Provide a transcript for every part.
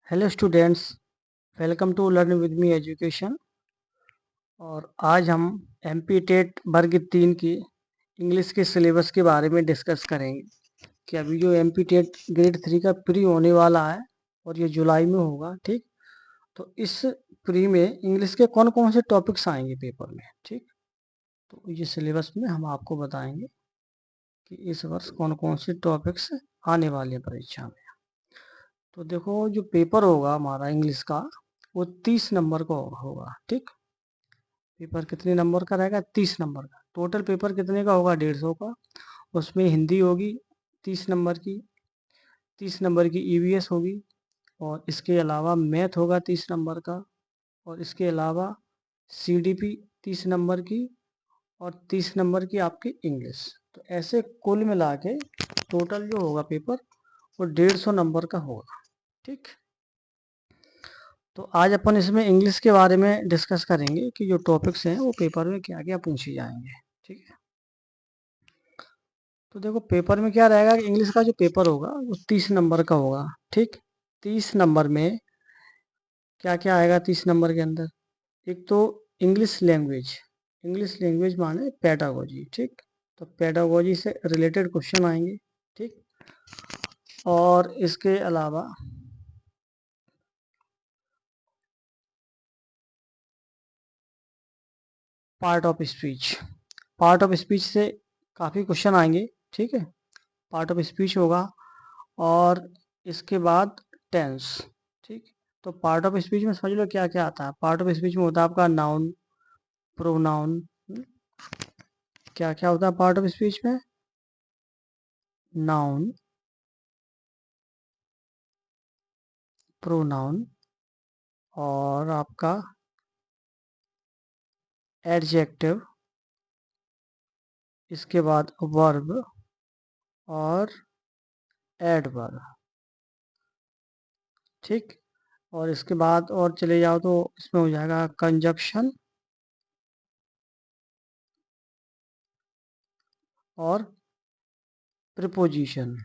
Hello students, welcome to learn with me education. और आज हम एमपी टेट वर्ग 3 की इंग्लिश के सिलेबस के बारे में डिस्कस करेंगे कि अभी जो एमपी टेट ग्रेड 3 का प्री होने वाला है और ये जुलाई में होगा। ठीक, तो इस प्री में इंग्लिश के कौन कौन से टॉपिक्स आएंगे पेपर में। ठीक, तो ये सिलेबस में हम आपको बताएंगे कि इस वर्ष कौन कौन से टॉपिक्स आने वाले हैं परीक्षा में। तो देखो, जो पेपर होगा हमारा इंग्लिश का वो 30 नंबर का होगा। ठीक, पेपर कितने नंबर का रहेगा? 30 नंबर का। टोटल पेपर कितने का होगा? 150 का। उसमें हिंदी होगी 30 नंबर की, 30 नंबर की ईवीएस होगी, और इसके अलावा मैथ होगा 30 नंबर का, और इसके अलावा सीडीपी 30 नंबर की, और 30 नंबर की आपकी इंग्लिश। तो ऐसे कुल मिला के टोटल जो होगा पेपर वो 150 नंबर का होगा। ठीक, तो आज अपन इसमें इंग्लिश के बारे में डिस्कस करेंगे कि जो टॉपिक्स हैं वो पेपर में क्या क्या पूछे जाएंगे। ठीक है, तो देखो पेपर में क्या रहेगा कि इंग्लिश का जो पेपर होगा वो 30 नंबर का होगा। ठीक, 30 नंबर में क्या क्या आएगा? 30 नंबर के अंदर एक तो इंग्लिश लैंग्वेज, इंग्लिश लैंग्वेज माने पेडागोजी। ठीक, तो पेडागोजी से रिलेटेड क्वेश्चन आएंगे। ठीक, और इसके अलावा part of speech, part of speech से काफ़ी क्वेश्चन आएंगे। ठीक है, पार्ट ऑफ स्पीच होगा। और इसके बाद टेंस। ठीक, तो पार्ट ऑफ स्पीच में समझ लो क्या क्या आता है। पार्ट ऑफ स्पीच में होता है आपका नाउन, प्रोनाउन। क्या क्या होता है पार्ट ऑफ स्पीच में? नाउन, प्रोनाउन, और आपका एडजेक्टिव, इसके बाद वर्ब और एडवर्ब। ठीक, और इसके बाद और चले जाओ तो इसमें हो जाएगा कंजक्शन और प्रिपोजिशन।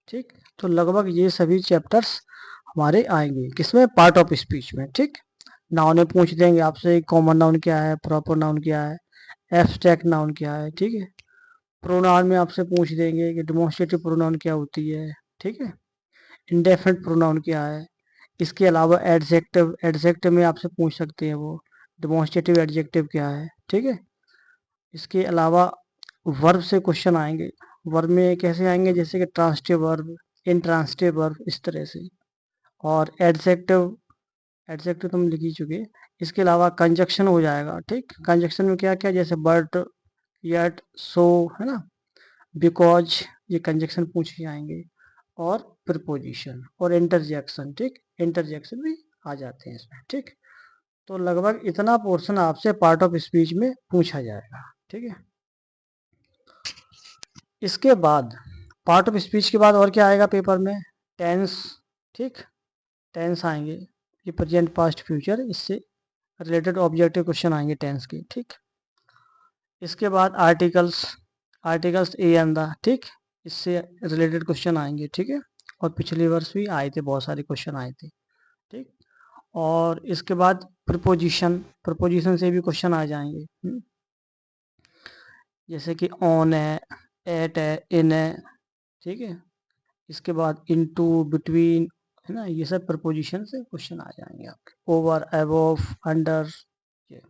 ठीक, तो लगभग ये सभी चैप्टर्स हमारे आएंगे किसमें? पार्ट ऑफ स्पीच में। ठीक, नाउन में पूछ देंगे आपसे कॉमन नाउन क्या है, प्रॉपर नाउन क्या है, एब्स्ट्रैक्ट नाउन क्या है। ठीक है, प्रोनाउन में आपसे पूछ देंगे कि डिमॉन्स्ट्रेटिव प्रोनाउन क्या होती है। ठीक है, इंडेफिनिट प्रोनाउन क्या है। इसके अलावा एडजेक्टिव, एडजेक्टिव में आपसे पूछ सकते हैं वो डिमॉन्स्ट्रेटिव एडजेक्टिव क्या है। ठीक है, इसके अलावा वर्ब से क्वेश्चन आएंगे। वर्ब में कैसे आएंगे? जैसे कि ट्रांसिटिव वर्ब, इंट्रांसिटिव वर्ब, इस तरह से। और एडजेक्टिव, एडजेक्टिव तुम लिख ही चुके। इसके अलावा कंजक्शन हो जाएगा। ठीक, कंजक्शन में क्या क्या? जैसे बट, यट, सो, है ना, बिकॉज, ये कंजक्शन पूछे जाएंगे। और प्रिपोजिशन और इंटरजेक्शन। ठीक, इंटरजेक्शन भी आ जाते हैं इसमें। ठीक, तो लगभग इतना पोर्शन आपसे पार्ट ऑफ स्पीच में पूछा जाएगा। ठीक है, इसके बाद पार्ट ऑफ स्पीच के बाद और क्या आएगा पेपर में? टेंस। ठीक, टेंस आएंगे, ये प्रेजेंट, पास्ट, फ्यूचर, इससे रिलेटेड ऑब्जेक्टिव क्वेश्चन आएंगे टेंस के। ठीक, इसके बाद articles, articles A and the. ठीक, इससे रिलेटेड क्वेश्चन आएंगे। ठीक है, और पिछले वर्ष भी आए थे, बहुत सारे क्वेश्चन आए थे। ठीक, और इसके बाद प्रपोजिशन, प्रपोजिशन से भी क्वेश्चन आ जाएंगे। जैसे कि ऑन है, एट है, इन है। ठीक है, इसके बाद इनटू, बिटवीन, है ना, ये सब प्रपोजिशन से क्वेश्चन आ जाएंगे आपके। ओवर, अबव, अंडर, ये।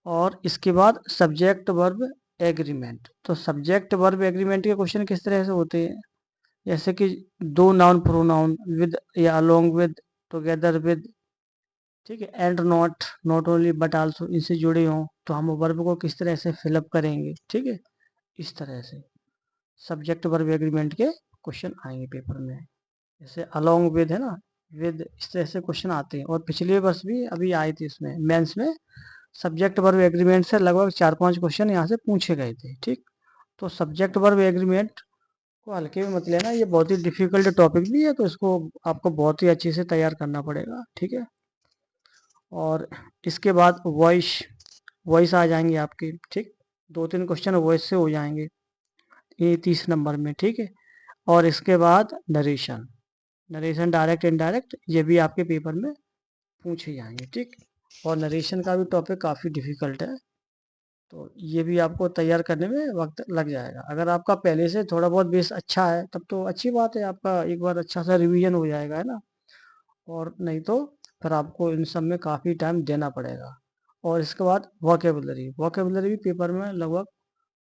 और इसके बाद सब्जेक्ट वर्ब एग्रीमेंट। तो सब्जेक्ट वर्ब एग्रीमेंट के क्वेश्चन किस तरह से होते हैं? जैसे कि दो नाउन प्रोनाउन विद या अलोंग विद, टुगेदर विद, ठीक है, and not, not only but also, इनसे जुड़े हों तो हम वर्ब को किस तरह से फिलअप करेंगे। ठीक है, इस तरह से सब्जेक्ट वर्ब एग्रीमेंट के क्वेश्चन आएंगे पेपर में। जैसे अलोंग विद, है ना, विद, इस तरह से क्वेश्चन आते हैं। और पिछले वर्ष भी अभी आए थे इसमें मेंस में, सब्जेक्ट वर्ब एग्रीमेंट से लगभग 4-5 क्वेश्चन यहाँ से पूछे गए थे। ठीक, तो सब्जेक्ट वर्ब एग्रीमेंट को हल्के में मत लेना, ये बहुत ही डिफिकल्ट टॉपिक भी है, तो इसको आपको बहुत ही अच्छे से तैयार करना पड़ेगा। ठीक है, और इसके बाद वॉइस, वॉइस आ जाएंगे आपके। ठीक, 2-3 क्वेश्चन वॉइस से हो जाएंगे ये 30 नंबर में। ठीक है, और इसके बाद नरेशन, नरेशन डायरेक्ट इनडायरेक्ट, ये भी आपके पेपर में पूछे जाएंगे, ठीक। और नरेशन का भी टॉपिक काफ़ी डिफिकल्ट है, तो ये भी आपको तैयार करने में वक्त लग जाएगा। अगर आपका पहले से थोड़ा बहुत बेस अच्छा है तब तो अच्छी बात है, आपका एक बार अच्छा सा रिवीजन हो जाएगा, है ना। और नहीं तो फिर आपको इन सब में काफ़ी टाइम देना पड़ेगा। और इसके बाद वोकेबलरी, वोकेबलरी भी पेपर में लगभग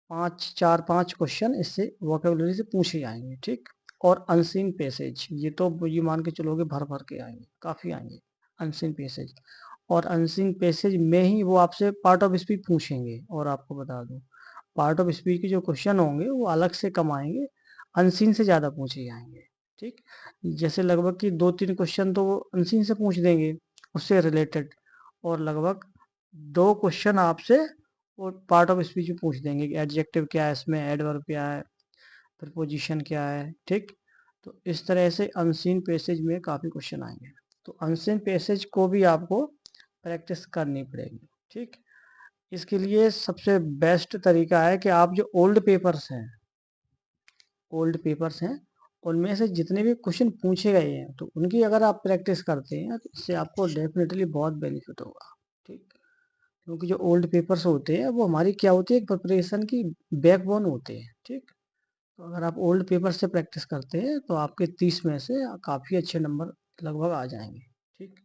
5 क्वेश्चन इससे वोकेबलरी से पूछे जाएंगे, ठीक। और अनसीन पैसेज, ये तो ये मान के चलोगे भर भर के आएंगे, काफ़ी आएंगे अनसीन पैसेज। और अनसीन पैसेज में ही वो आपसे पार्ट ऑफ स्पीच पूछेंगे। और आपको बता दूं, पार्ट ऑफ स्पीच के जो क्वेश्चन होंगे वो अलग से कम आएंगे, अनसीन से ज़्यादा पूछे जाएंगे, ठीक। जैसे लगभग कि 2-3 क्वेश्चन तो वो अनसीन से पूछ देंगे उससे रिलेटेड, और लगभग 2 क्वेश्चन आपसे वो पार्ट ऑफ स्पीच में पूछ देंगे कि एडजेक्टिव क्या है इसमें, एडवर्ब क्या है, प्रीपोजिशन क्या है, ठीक। तो इस तरह से अनसीन पैसेज में काफ़ी क्वेश्चन आएंगे। तो अनसीन पैसेज को भी आपको प्रैक्टिस करनी पड़ेगी, ठीक। इसके लिए सबसे बेस्ट तरीका है कि आप जो ओल्ड पेपर्स हैं उनमें से जितने भी क्वेश्चन पूछे गए हैं तो उनकी अगर आप प्रैक्टिस करते हैं तो इससे आपको डेफिनेटली बहुत बेनिफिट होगा, ठीक। क्योंकि जो ओल्ड पेपर्स होते हैं वो हमारी क्या होती है, प्रिपरेशन की बैकबोन होते हैं, ठीक। तो अगर आप ओल्ड पेपर से प्रैक्टिस करते हैं तो आपके 30 में से काफ़ी अच्छे नंबर लगभग आ जाएंगे, ठीक।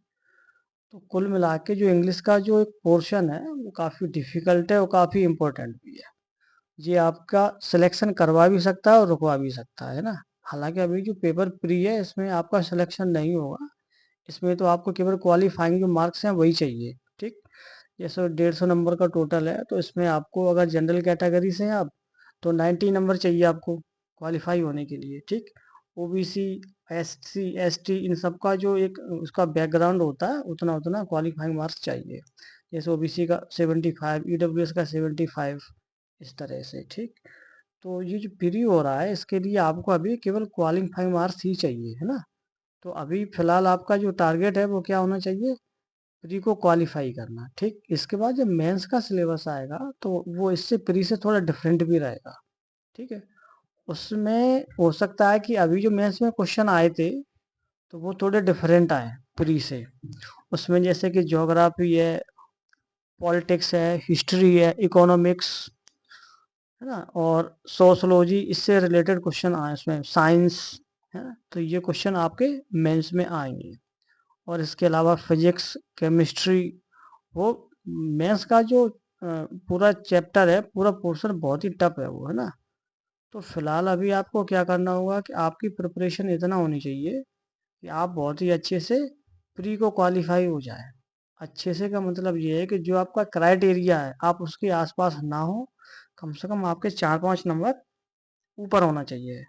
तो कुल मिला के जो इंग्लिश का जो एक पोर्शन है वो काफ़ी डिफिकल्ट है और काफ़ी इम्पोर्टेंट भी है। ये आपका सिलेक्शन करवा भी सकता है और रुकवा भी सकता है ना। हालांकि अभी जो पेपर प्री है इसमें आपका सिलेक्शन नहीं होगा, इसमें तो आपको केवल क्वालिफाइंग जो मार्क्स हैं वही चाहिए, ठीक। जैसे 150 नंबर का टोटल है तो इसमें आपको अगर जनरल कैटेगरी से हैं आप तो 90 नंबर चाहिए आपको क्वालिफाई होने के लिए, ठीक। ओबीसी, एससी, एसटी इन सब का जो एक उसका बैकग्राउंड होता है उतना उतना क्वालिफाइंग मार्क्स चाहिए। जैसे ओबीसी का 75, ईडब्ल्यूएस का 75, इस तरह से, ठीक। तो ये जो प्री हो रहा है इसके लिए आपको अभी केवल क्वालिफाइंग मार्क्स ही चाहिए, है ना। तो अभी फिलहाल आपका जो टारगेट है वो क्या होना चाहिए, प्री को क्वालिफाई करना, ठीक। इसके बाद जब मेंस का सिलेबस आएगा तो वो इससे प्री से थोड़ा डिफरेंट भी रहेगा, ठीक है। उसमें हो सकता है कि अभी जो मेंस में क्वेश्चन आए थे तो वो थोड़े डिफरेंट आए प्री से। उसमें जैसे कि ज्योग्राफी है, पॉलिटिक्स है, हिस्ट्री है, इकोनॉमिक्स, है ना, और सोशोलॉजी, इससे रिलेटेड क्वेश्चन आए उसमें, साइंस, है ना। तो ये क्वेश्चन आपके मेंस में आएंगे। और इसके अलावा फिजिक्स, केमिस्ट्री, वो मेंस का जो पूरा चैप्टर है, पूरा पोर्शन बहुत ही टफ है वो, है ना। तो फिलहाल अभी आपको क्या करना होगा कि आपकी प्रिपरेशन इतना होनी चाहिए कि आप बहुत ही अच्छे से प्री को क्वालिफाई हो जाए। अच्छे से का मतलब ये है कि जो आपका क्राइटेरिया है आप उसके आसपास ना हो, कम से कम आपके 4-5 नंबर ऊपर होना चाहिए।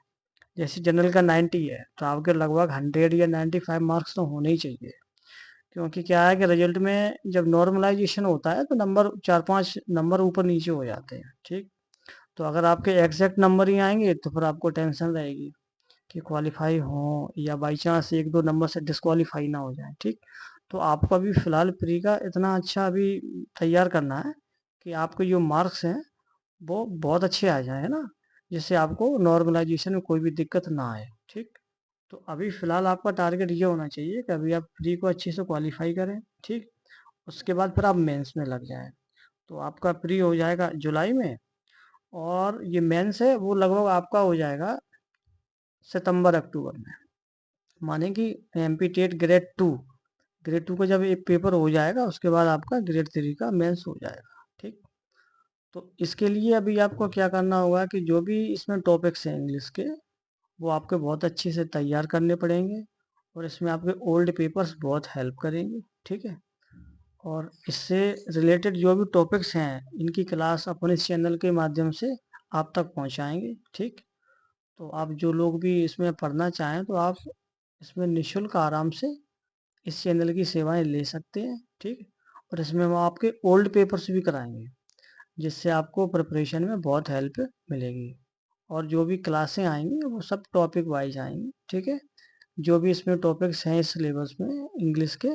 जैसे जनरल का 90 है तो आपके लगभग 100 या 95 मार्क्स तो होने ही चाहिए। क्योंकि क्या है कि रिजल्ट में जब नॉर्मलाइजेशन होता है तो नंबर 4-5 नंबर ऊपर नीचे हो जाते हैं, ठीक। तो अगर आपके एग्जैक्ट नंबर ही आएंगे तो फिर आपको टेंशन रहेगी कि क्वालिफाई हो या बाई चांस 1-2 नंबर से डिस्क्वालीफाई ना हो जाए, ठीक। तो आपको अभी फिलहाल प्री का इतना अच्छा अभी तैयार करना है कि आपके जो मार्क्स हैं वो बहुत अच्छे आ जाए, है ना, जिससे आपको नॉर्मलाइजेशन में कोई भी दिक्कत ना आए, ठीक। तो अभी फिलहाल आपका टारगेट ये होना चाहिए कि अभी आप प्री को अच्छे से क्वालिफाई करें, ठीक। उसके बाद फिर आप मेंस में लग जाएं। तो आपका प्री हो जाएगा जुलाई में, और ये मेंस है वो लगभग आपका हो जाएगा सितंबर अक्टूबर में। माने कि एमपी टेट ग्रेड 2 का जब एक पेपर हो जाएगा उसके बाद आपका ग्रेड 3 का मेंस हो जाएगा, ठीक। तो इसके लिए अभी आपको क्या करना होगा कि जो भी इसमें टॉपिक्स हैं इंग्लिश के वो आपके बहुत अच्छे से तैयार करने पड़ेंगे, और इसमें आपके ओल्ड पेपर्स बहुत हेल्प करेंगे, ठीक है। और इससे रिलेटेड जो भी टॉपिक्स हैं इनकी क्लास अपन इस चैनल के माध्यम से आप तक पहुंचाएंगे, ठीक। तो आप जो लोग भी इसमें पढ़ना चाहें तो आप इसमें निःशुल्क आराम से इस चैनल की सेवाएं ले सकते हैं, ठीक। और इसमें हम आपके ओल्ड पेपर्स भी कराएंगे जिससे आपको प्रिपरेशन में बहुत हेल्प मिलेगी। और जो भी क्लासें आएंगी वो सब टॉपिक वाइज आएंगी, ठीक है। जो भी इसमें टॉपिक्स हैं इस सिलेबस में इंग्लिश के,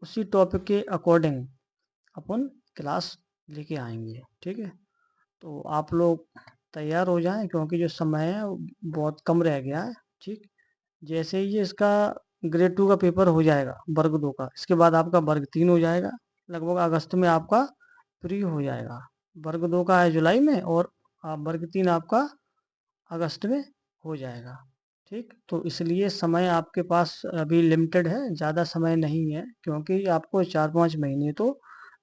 उसी टॉपिक के अकॉर्डिंग अपन क्लास लेके आएंगे, ठीक है। तो आप लोग तैयार हो जाएं, क्योंकि जो समय है वो बहुत कम रह गया है। ठीक, जैसे ही ये इसका ग्रेड 2 का पेपर हो जाएगा वर्ग 2 का, इसके बाद आपका वर्ग 3 हो जाएगा। लगभग अगस्त में आपका फ्री हो जाएगा। वर्ग 2 का है जुलाई में, और वर्ग 3 आपका अगस्त में हो जाएगा। ठीक, तो इसलिए समय आपके पास अभी लिमिटेड है, ज़्यादा समय नहीं है, क्योंकि आपको 4-5 महीने तो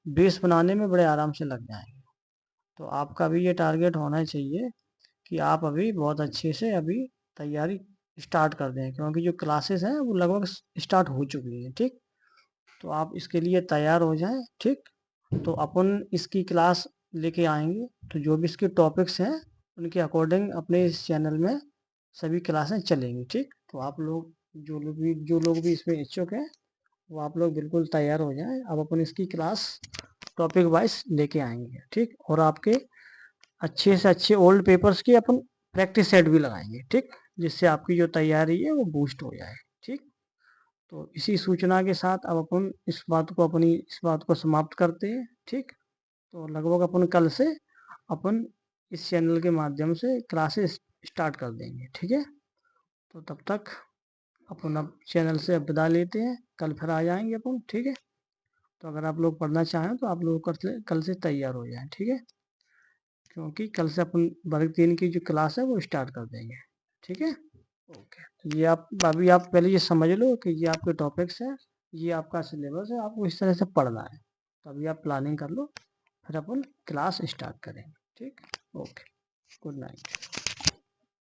बेस बनाने में बड़े आराम से लग जाएंगे। तो आपका भी ये टारगेट होना चाहिए कि आप अभी बहुत अच्छे से अभी तैयारी स्टार्ट कर दें, क्योंकि जो क्लासेस हैं वो लगभग स्टार्ट हो चुकी हैं। ठीक, तो आप इसके लिए तैयार हो जाएं। ठीक, तो अपन इसकी क्लास लेके आएंगे, तो जो भी इसके टॉपिक्स हैं उनके अकॉर्डिंग अपने इस चैनल में सभी क्लासें चलेंगी। ठीक, तो आप लोग जो लोग भी इसमें इच्छुक हैं वो आप लोग बिल्कुल तैयार हो जाएं। अब अपन इसकी क्लास टॉपिक वाइज लेके आएंगे। ठीक, और आपके अच्छे से अच्छे ओल्ड पेपर्स की अपन प्रैक्टिस सेट भी लगाएंगे। ठीक, जिससे आपकी जो तैयारी है वो बूस्ट हो जाए। ठीक, तो इसी सूचना के साथ अब अपन इस बात को समाप्त करते हैं। ठीक, तो लगभग अपन कल से अपन इस चैनल के माध्यम से क्लासेस स्टार्ट कर देंगे। ठीक है, तो तब तक अपन अब चैनल से विदा लेते हैं, कल फिर आ जाएंगे अपन। ठीक है, तो अगर आप लोग पढ़ना चाहें तो आप लोग कल से तैयार हो जाएं। ठीक है, क्योंकि कल से अपन वर्ग 3 की जो क्लास है वो स्टार्ट कर देंगे। ठीक है, ओके। ये आप अभी आप पहले ये समझ लो कि ये आपके टॉपिक्स है, ये आपका सिलेबस है, आपको इस तरह से पढ़ना है। तो अभी आप प्लानिंग कर लो, फिर अपन क्लास स्टार्ट करेंगे। ठीक, ओके, गुड नाइट।